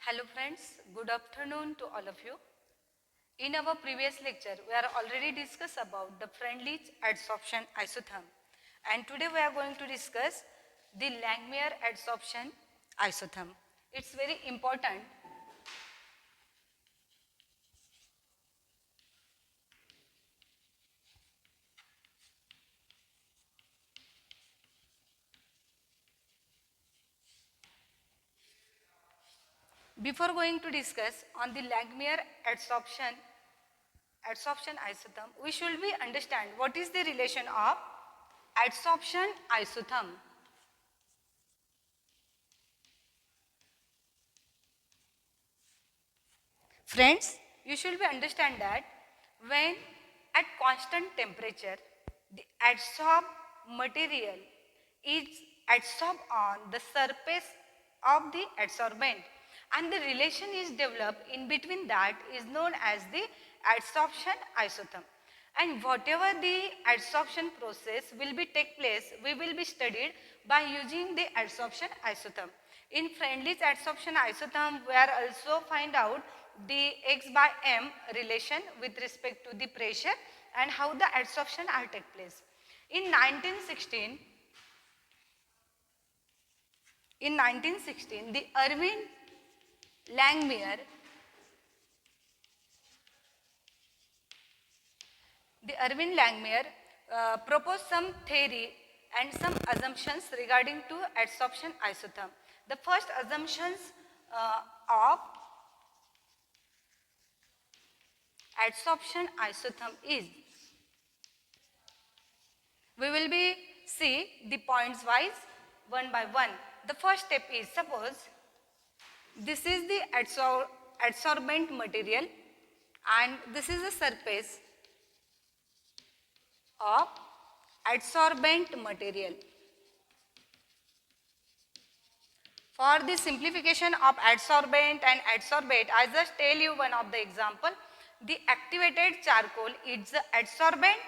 Hello friends, good afternoon to all of you. In our previous lecture, we are already discussed about the Freundlich adsorption isotherm, and today we are going to discuss the Langmuir adsorption isotherm. It's very important. Before going to discuss on the Langmuir adsorption isotherm, we should be understand what is the relation of adsorption isotherm. Friends, you should be understand that when at constant temperature, the adsorbed material is adsorbed on the surface of the adsorbent, and the relation is developed in between that is known as the adsorption isotherm. And whatever the adsorption process will be take place, we will be studied by using the adsorption isotherm. In Freundlich adsorption isotherm, we are also find out the X by M relation with respect to the pressure and how the adsorption are take place. In 1916, the Erwin Langmuir proposed some theory and some assumptions regarding to adsorption isotherm. The first assumptions of adsorption isotherm is, we will be see the points wise one by one. The first step is, suppose this is the adsorbent material and this is the surface of adsorbent material. For the simplification of adsorbent and adsorbate, I just tell you one of the example. The activated charcoal is the adsorbent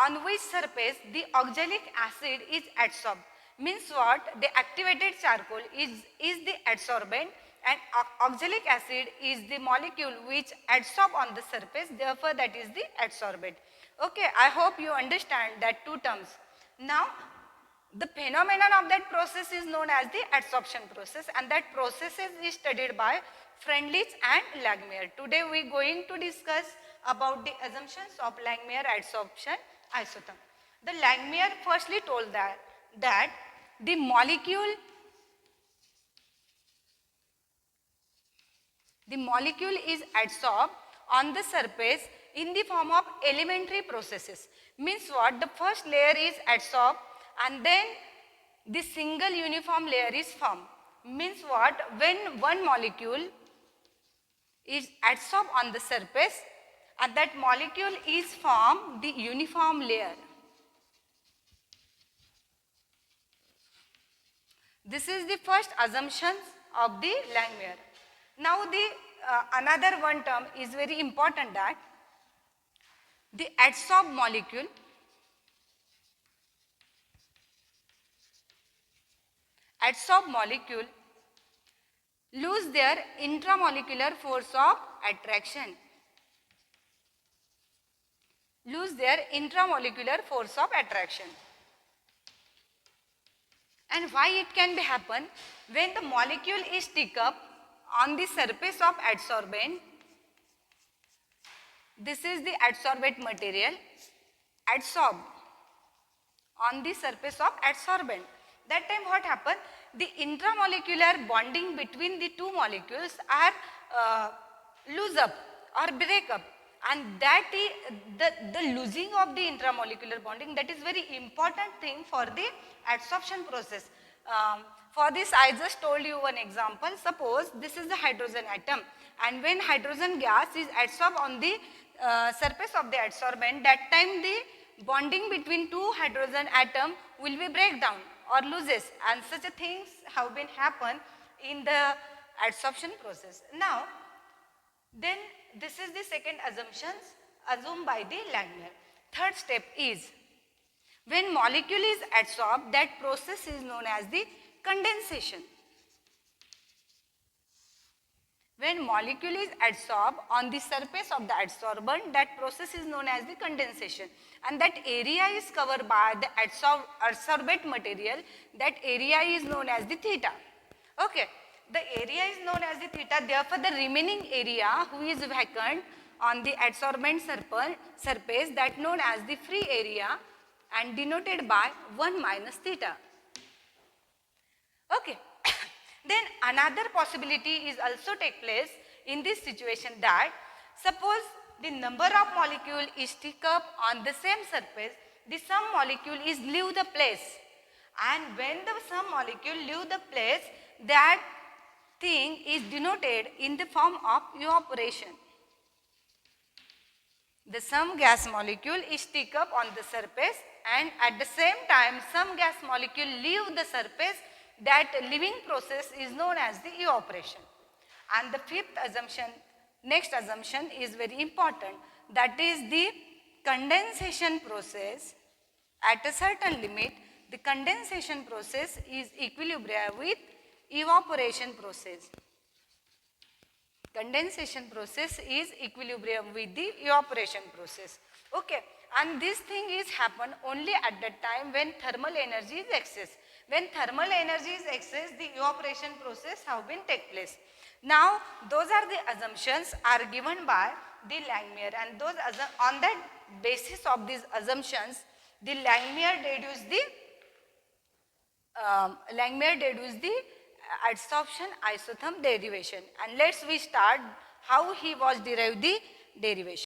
on which surface the oxalic acid is adsorbed. Means what? The activated charcoal is the adsorbent and oxalic acid is the molecule which adsorb on the surface, therefore that is the adsorbate. Okay, I hope you understand that two terms. Now, the phenomenon of that process is known as the adsorption process, and that process is studied by Freundlich and Langmuir. Today we are going to discuss about the assumptions of Langmuir adsorption isotherm. The Langmuir firstly told that the molecule is adsorbed on the surface in the form of elementary processes. Means what? The first layer is adsorbed and then the single uniform layer is formed. Means what? When one molecule is adsorbed on the surface and that molecule is formed the uniform layer. This is the first assumption of the Langmuir. Now the another one term is very important, that the adsorbed molecule lose their intramolecular force of attraction. And why it can be happen? When the molecule is stick up on the surface of adsorbent, this is the adsorbate material, adsorb on the surface of adsorbent. That time what happen? The intramolecular bonding between the two molecules are lose up or break up, and that is the losing of the intramolecular bonding, that is very important thing for the adsorption process. For this I just told you one example. Suppose this is the hydrogen atom, and when hydrogen gas is adsorbed on the surface of the adsorbent, that time the bonding between two hydrogen atom will be break down or loses, and such a things have been happen in the adsorption process. Now, then this is the second assumptions assumed by the Langmuir. Third step is, when molecule is adsorbed, that process is known as the condensation. When molecule is adsorbed on the surface of the adsorbent, that process is known as the condensation, and that area is covered by the adsorbate material. That area is known as the theta. Okay, the area is known as the theta. Therefore, the remaining area who is vacant on the adsorbent surface, that known as the free area and denoted by 1 minus theta. Okay. Then another possibility is also take place in this situation, that suppose the number of molecule is stick up on the same surface, the some molecule is leave the place, and when the some molecule leave the place, that thing is denoted in the form of evaporation. The some gas molecule is stick up on the surface, and at the same time some gas molecule leave the surface. That leaving process is known as the evaporation. And the fifth assumption, next assumption is very important, that is the condensation process. At a certain limit, the condensation process is equilibrium with evaporation process. Condensation process is equilibrium with the evaporation process. Okay, and this thing is happen only at the time when thermal energy is excess. When thermal energy is excess, the evaporation process have been take place. Now, those are the assumptions are given by the Langmuir, and those on that basis of these assumptions, the Langmuir deduced the adsorption isotherm derivation. And let's we start how he was derived the derivation.